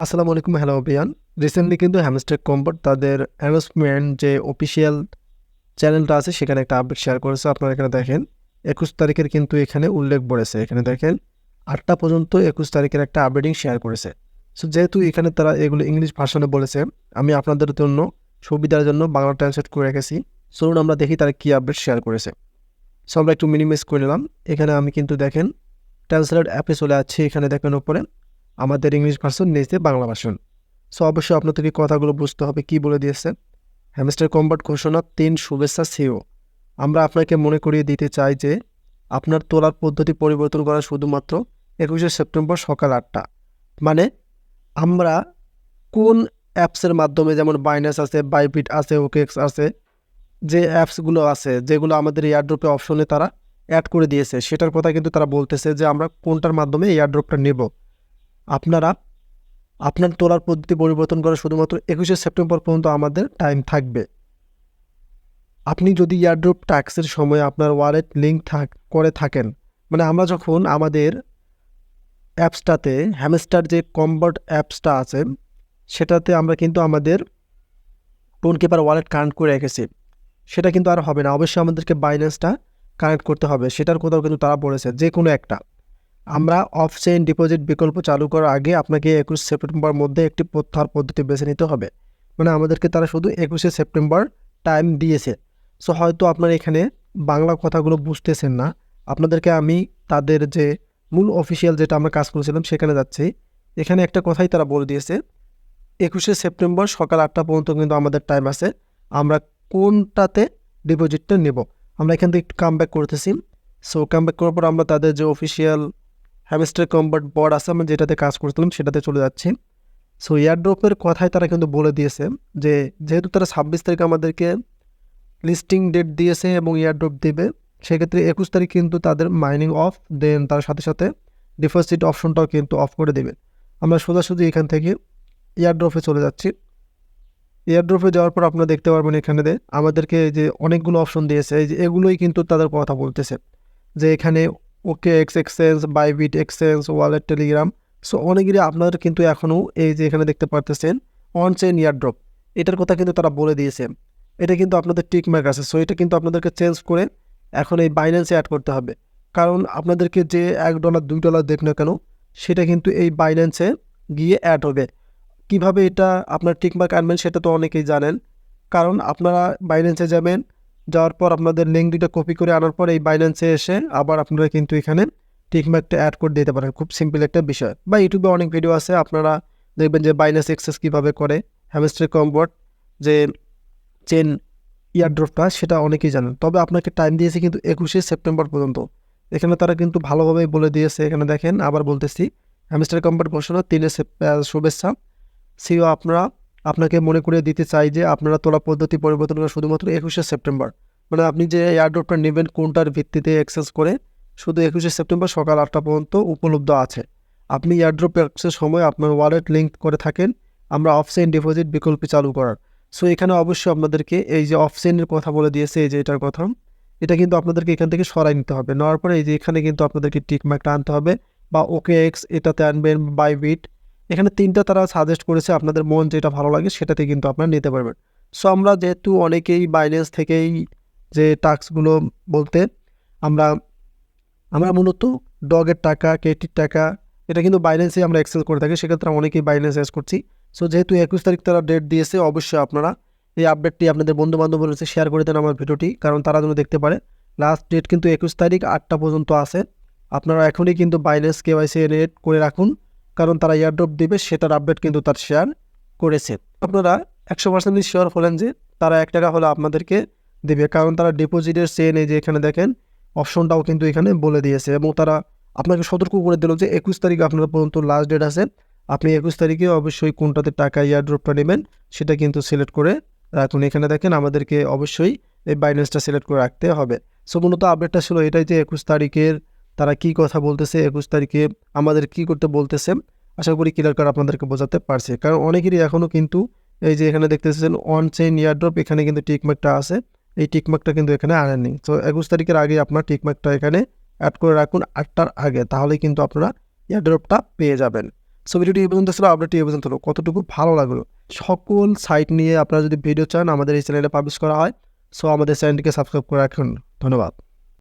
আসসালামু আলাইকুম, হ্যালো অভিয়ান। রিসেন্টলি কিন্তু হ্যামস্টার কম্পোর্ট তাদের অ্যানাউন্সমেন্ট যে অফিসিয়াল চ্যানেলটা আছে সেখানে একটা আপডেট শেয়ার করেছে। আপনারা এখানে দেখেন 21 তারিখের কিন্তু এখানে উল্লেখ পড়েছে। এখানে দেখেন 8টা পর্যন্ত 21 তারিখের একটা আপডেটিং শেয়ার করেছে। সো যেহেতু এখানে তারা এগুলো ইংলিশ ভার্সনে বলেছে, আমি আপনাদের জন্য সুবিধার জন্য বাংলা ট্রান্সলেট করে রেখেছি। চলুন আমরা দেখি তারা কী আপডেট শেয়ার করেছে। সো আমরা একটু মিনিমাইজ করে নিলাম। এখানে আমি কিন্তু দেখেন ট্রান্সলেট অ্যাপে চলে যাচ্ছি। এখানে দেখেন উপরে আমাদের ইংলিশ ভার্সন, নিচে বাংলা ভার্সন। সো অবশ্যই আপনাদেরকে কথাগুলো বুঝতে হবে কি বলে দিয়েছে। হ্যামস্টার কম্পোর্ট ঘোষণা 3 শুভেচ্ছা সিও। আমরা আপনাকে মনে করিয়ে দিতে চাই যে আপনার তোলার পদ্ধতি পরিবর্তন করা শুধুমাত্র 21শে সেপ্টেম্বর সকাল 8টা। মানে আমরা কোন অ্যাপসের মাধ্যমে, যেমন বাইন্যান্স আছে, বাইবিট আছে, ওকেএক্স আছে, যে অ্যাপসগুলো আছে যেগুলো আমাদের এয়ারড্রপে অপশনে তারা অ্যাড করে দিয়েছে, সেটার কথা কিন্তু তারা বলতেছে যে আমরা কোনটার মাধ্যমে এয়ারড্রপটা নেব। আপনারা আপনার তোলার পদ্ধতি পরিবর্তন করা শুধুমাত্র 21শে সেপ্টেম্বর পর্যন্ত আমাদের টাইম থাকবে। আপনি যদি এয়ারড্রপ ট্যাক্সের সময় আপনার ওয়ালেট লিঙ্ক করে থাকেন, মানে আমরা যখন আমাদের অ্যাপসটাতে হ্যামস্টার যে কম্পোর্ট অ্যাপসটা আছে সেটাতে আমরা কিন্তু আমাদের টোনকিপার ওয়ালেট কানেক্ট করে রেখেছি, সেটা কিন্তু আর হবে না। অবশ্যই আমাদেরকে বাইন্যান্সটা কানেক্ট করতে হবে। সেটার কোথাও কিন্তু তারা বলেছে যে কোনো একটা। আমরা অফ চেইন ডিপোজিট বিকল্প চালু করার আগে আপনাকে 21 সেপ্টেম্বর মধ্যে একটি প্রত্যাহার পদ্ধতি বেছে নিতে হবে। মানে আমাদেরকে তারা শুধু 21শে সেপ্টেম্বর টাইম দিয়েছে। সো হয়তো আপনারা এখানে বাংলা কথাগুলো বুঝতেছেন না। আপনাদেরকে আমি তাদের যে মূল অফিসিয়াল যেটা আমরা কাজ করেছিলাম সেখানে যাচ্ছি। এখানে একটা কথাই তারা বলে দিয়েছে, 21শে সেপ্টেম্বর সকাল 8টা পর্যন্ত কিন্তু আমাদের টাইম আছে। আমরা কোনটাতে ডিপোজিটটা নেব, আমরা এখান থেকে একটু কামব্যাক করতেছি। সো কামব্যাক করার পর আমরা তাদের যে অফিসিয়াল হ্যামস্টার কম্পোর্ট বোর্ড আছে আমরা যেটাতে কাজ করছিলাম সেটাতে চলে যাচ্ছি। সো এয়ারড্রপের কথায় তারা কিন্তু বলে দিয়েছে যে যেহেতু তারা 26 তারিখ আমাদেরকে লিস্টিং ডেট দিয়েছে এবং এয়ারড্রপ দেবে, সেক্ষেত্রে 21 তারিখ কিন্তু তাদের মাইনিং অফ, দেন তার সাথে সাথে ডিপোজিট অপশনটাও কিন্তু অফ করে দেবে। আমরা সোজাসুজি এখান থেকে এয়ারড্রপে চলে যাচ্ছি। এয়ারড্রপে যাওয়ার পর আপনারা দেখতে পারবেন এখানে আমাদেরকে যে অনেকগুলো অপশন দিয়েছে, এই যে এগুলোই কিন্তু তাদের কথা বলতেছে যে এখানে OKX exchange, Bybit exchange, wallet, Telegram. So অনেকেরই আপনারা কিন্তু এখনও এই যে এখানে দেখতে পারতেছেন অন চেইন এয়ারড্রপ, এটার কথা কিন্তু তারা বলে দিয়েছে। এটা কিন্তু আপনাদের টিক মার্ক আছে। সো এটা কিন্তু আপনাদেরকে চেঞ্জ করে এখন এই বাইন্যান্সে অ্যাড করতে হবে। কারণ আপনাদেরকে যে $1 $2 দেখ না কেন, সেটা কিন্তু এই বাইন্যান্সে গিয়ে অ্যাড হবে। কিভাবে এটা আপনার টিকমার্ক আনবেন সেটা তো অনেকেই জানেন। কারণ আপনারা বাইন্যান্সে যাবেন, যাওয়ার পর আপনাদের লিঙ্ক দুটো কপি করে আনার পর এই বাইন্যান্সে এসে আবার আপনারা কিন্তু এখানে টিকমার্কটা অ্যাড করে দিতে পারেন। খুব সিম্পল একটা বিষয়। বা ইউটিউবে অনেক ভিডিও আছে, আপনারা দেখবেন যে বাইন্যান্স এক্সেস কীভাবে করে, হ্যামস্টার কম্পোর্ট যে চেন ইয়ারড্রপটা, সেটা অনেকেই জানেন। তবে আপনাকে টাইম দিয়েছে কিন্তু 21শে সেপ্টেম্বর পর্যন্ত। এখানে তারা কিন্তু ভালোভাবেই বলে দিয়েছে। এখানে দেখেন আবার বলতেছি, হ্যামস্টার কম্পোর্ট ঘোষণা 3 শুভেচ্ছা সিও। আপনাকে মনে করিয়ে দিতে চাই যে আপনারা তোলা পদ্ধতি পরিবর্তন করা শুধুমাত্র 21শে সেপ্টেম্বর। মানে আপনি যে এয়ারড্রপটা নেবেন কোনটার ভিত্তিতে এক্সেস করে, শুধু 21শে সেপ্টেম্বর সকাল 8টা পর্যন্ত উপলব্ধ আছে। আপনি এয়ারড্রপ অ্যাক্সেস সময় আপনার ওয়ালেট লিঙ্ক করে থাকেন আমরা অফচেইন ডিপোজিট বিকল্প চালু করার। সো এখানে অবশ্যই আপনাদেরকে এই যে অফচেইনের কথা বলে দিয়েছে, এই যে এটার কথা, এটা কিন্তু আপনাদেরকে এখান থেকে সরাই নিতে হবে। নেওয়ার পরে এই যে এখানে কিন্তু আপনাদেরকে টিকমার্কটা আনতে হবে, বা ওকে এক্স এটাতে আনবেন, বাইবিট। এখানে 3টা তারা সাজেস্ট করেছে, আপনাদের মন যেটা ভালো লাগে সেটাতে কিন্তু আপনারা নিতে পারবেন। সো আমরা যেহেতু অনেকেই বাইন্যান্স থেকেই যে টাস্কগুলো বলতে আমরা আমরা মূলত ডগের টাকা, কেটির টাকা, এটা কিন্তু বাইন্যান্সে আমরা এক্সেল করে থাকি, সেক্ষেত্রে অনেকেই বাইন্যান্স ইউজ করছি। সো যেহেতু 21 তারিখ তারা ডেট দিয়েছে, অবশ্যই আপনারা এই আপডেটটি আপনাদের বন্ধুবান্ধবের কাছে শেয়ার করে দেন আমার ভিডিওটি, কারণ তারা যেন দেখতে পারে। লাস্ট ডেট কিন্তু 21 তারিখ 8টা পর্যন্ত আছে। আপনারা এখনই কিন্তু বাইন্যান্স কেওয়াইসি এড করে রাখুন, কারণ তারা এয়ারড্রপ দেবে সেটার আপডেট কিন্তু তার শেয়ার করেছে। আপনারা 100% শিওর হলেন যে তারা $1 হলে আপনাদেরকে দেবে, কারণ তারা ডিপোজিটের চেন এই যে এখানে দেখেন অপশনটাও কিন্তু এখানে বলে দিয়েছে, এবং তারা আপনাকে সতর্ক করে দিল যে 21 তারিখ আপনার পর্যন্ত লাস্ট ডেট আছে। আপনি 21 তারিখে অবশ্যই কোনটাতে টাকা এয়ারড্রপটা নেবেন সেটা কিন্তু সিলেক্ট করে রাখুন। এখানে দেখেন আমাদেরকে অবশ্যই এই বাইন্যান্সটা সিলেক্ট করে রাখতে হবে। সো মূলত আপডেটটা ছিল এটাই যে 21 তারিখের তারা কি কথা বলতেছে, 21 তারিখে আমাদের কি করতে বলতেছে। আশা করি ক্লিয়ার করে আপনাদেরকে বোঝাতে পারছি, কারণ অনেকেরই এখনও কিন্তু এই যে এখানে দেখতেছেন অন চেইন এয়ারড্রপ, এখানে কিন্তু টিকমার্কটা আছে, এই টিকমার্কটা কিন্তু এখানে আনেননি। তো 21 তারিখের আগে আপনার টিকমার্কটা এখানে অ্যাড করে রাখুন 8টার আগে, তাহলেই কিন্তু আপনারা এয়ারড্রপটা পেয়ে যাবেন। সো ভিডিওটি এই পর্যন্ত ছিল, আপডেটটি এই পর্যন্ত হলো। কতটুকু ভালো লাগলো, সকল সাইট নিয়ে আপনারা যদি ভিডিও চান আমাদের এই চ্যানেলে পাবলিশ করা হয়। সো আমাদের চ্যানেলটিকে সাবস্ক্রাইব করে রাখুন। ধন্যবাদ।